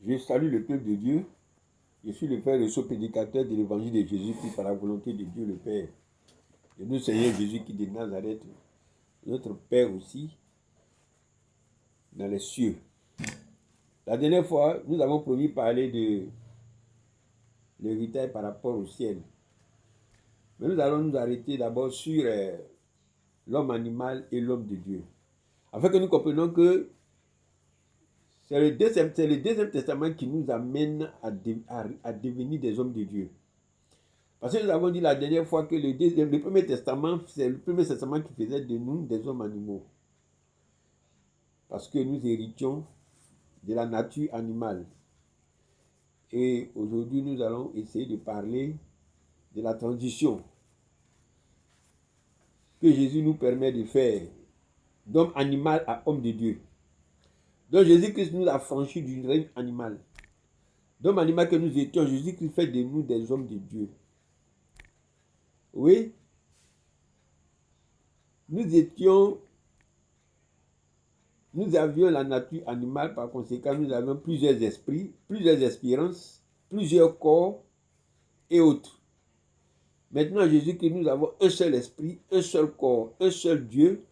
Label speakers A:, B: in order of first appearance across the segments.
A: Je salue le peuple de Dieu. Je suis le frère Rousseau, prédicateur de l'évangile de Jésus-Christ par la volonté de Dieu le Père. Et nous, Seigneur Jésus-Christ de Nazareth, notre Père aussi, dans les cieux. La dernière fois, nous avons promis parler de l'héritage par rapport au ciel. Mais nous allons nous arrêter d'abord sur l'homme animal et l'homme de Dieu. Afin que nous comprenions que c'est le deuxième testament qui nous amène à devenir des hommes de Dieu. Parce que nous avons dit la dernière fois que le premier testament, c'est le premier testament qui faisait de nous des hommes animaux. Parce que nous héritions de la nature animale. Et aujourd'hui, nous allons essayer de parler de la transition que Jésus nous permet de faire d'homme animal à homme de Dieu. Donc Jésus-Christ nous a franchis du règne animal. D'homme animal que nous étions, Jésus-Christ fait de nous des hommes de Dieu. Oui, nous avions la nature animale, par conséquent, nous avions plusieurs esprits, plusieurs espérances, plusieurs corps et autres. Maintenant, Jésus-Christ, nous avons un seul esprit, un seul corps, un seul Dieu,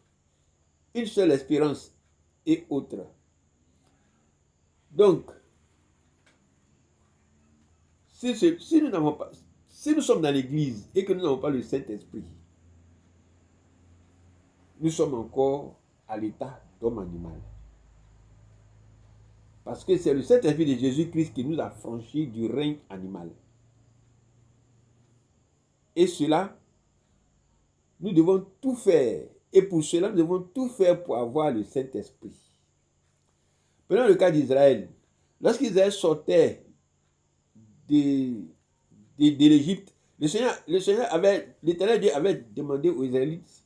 A: une seule espérance et autres. Donc, si nous sommes dans l'église et que nous n'avons pas le Saint-Esprit, nous sommes encore à l'état d'homme animal. Parce que c'est le Saint-Esprit de Jésus-Christ qui nous a franchis du règne animal. Et cela, nous devons tout faire. Et pour cela, nous devons tout faire pour avoir le Saint-Esprit. Prenons le cas d'Israël. Lorsqu'Israël sortait de l'Égypte, l'Éternel Dieu avait demandé aux Israélites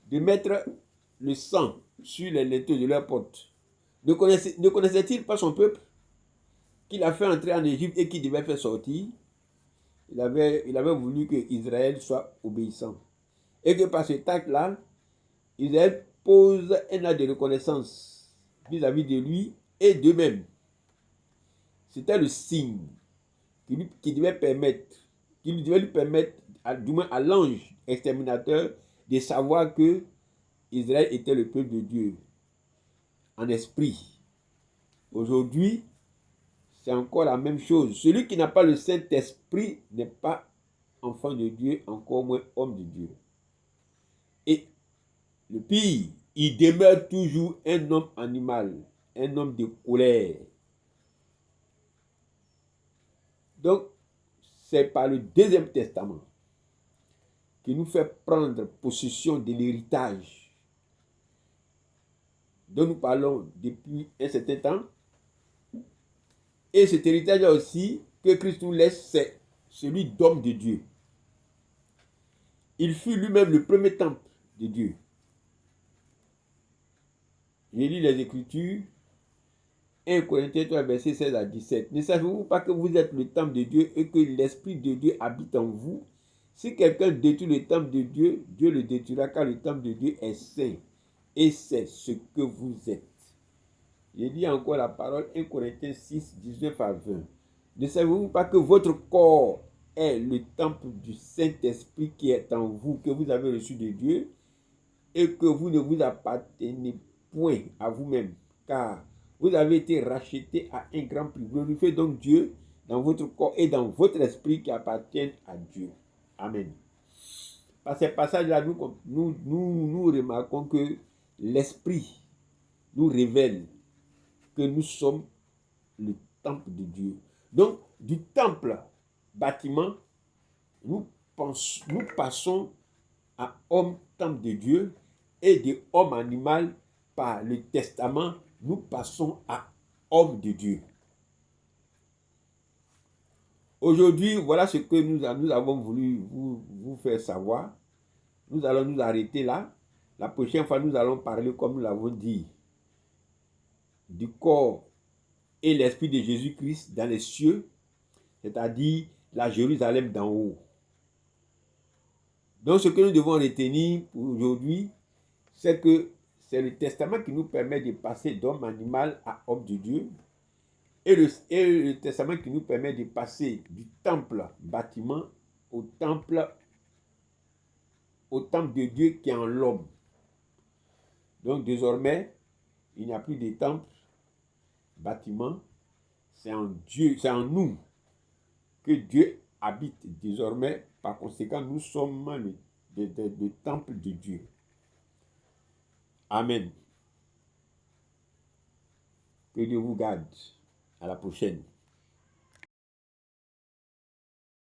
A: de mettre le sang sur les linteaux de leur porte. Ne connaissait-il pas son peuple qu'il a fait entrer en Égypte et qu'il devait faire sortir? Il avait voulu que Israël soit obéissant. Et que par cet acte-là, Israël pose un acte de reconnaissance vis-à-vis de lui et d'eux-mêmes. C'était le signe qui devait lui permettre, du moins à l'ange exterminateur, de savoir que Israël était le peuple de Dieu en esprit. Aujourd'hui, c'est encore la même chose. Celui qui n'a pas le Saint-Esprit n'est pas enfant de Dieu, encore moins homme de Dieu. Et le pire, il demeure toujours un homme animal, un homme de colère. Donc, c'est par le deuxième testament qui nous fait prendre possession de l'héritage dont nous parlons depuis un certain temps. Et cet héritage-là aussi que Christ nous laisse, c'est celui d'homme de Dieu. Il fut lui-même le premier temple de Dieu. J'ai lu les Écritures, 1 Corinthiens 3, verset 16 à 17. Ne savez-vous pas que vous êtes le temple de Dieu et que l'Esprit de Dieu habite en vous? Si quelqu'un détruit le temple de Dieu, Dieu le détruira, car le temple de Dieu est saint. Et c'est ce que vous êtes. J'ai dit encore la parole 1 Corinthiens 6, 19 à 20. Ne savez-vous pas que votre corps est le temple du Saint-Esprit qui est en vous, que vous avez reçu de Dieu, et que vous ne vous appartenez point à vous-même, car vous avez été rachetés à un grand prix. Glorifiez donc Dieu dans votre corps et dans votre esprit qui appartiennent à Dieu. Amen. Par ces passages-là, nous remarquons que l'Esprit nous révèle que nous sommes le temple de Dieu. Donc, du temple bâtiment, nous passons à homme temple de Dieu, et de homme animal par le testament, nous passons à homme de Dieu. Aujourd'hui, voilà ce que nous avons voulu vous faire savoir. Nous allons nous arrêter là. La prochaine fois, nous allons parler, comme nous l'avons dit, du corps et l'esprit de Jésus-Christ dans les cieux, c'est-à-dire la Jérusalem d'en haut. Donc, ce que nous devons retenir pour aujourd'hui, c'est que c'est le testament qui nous permet de passer d'homme animal à homme de Dieu. Et le testament qui nous permet de passer du temple bâtiment au temple de Dieu qui est en l'homme. Donc désormais, il n'y a plus de temple, bâtiment, c'est en Dieu, c'est en nous que Dieu habite désormais. Par conséquent, nous sommes le temple de Dieu. Amen. Que Dieu vous garde. À la prochaine.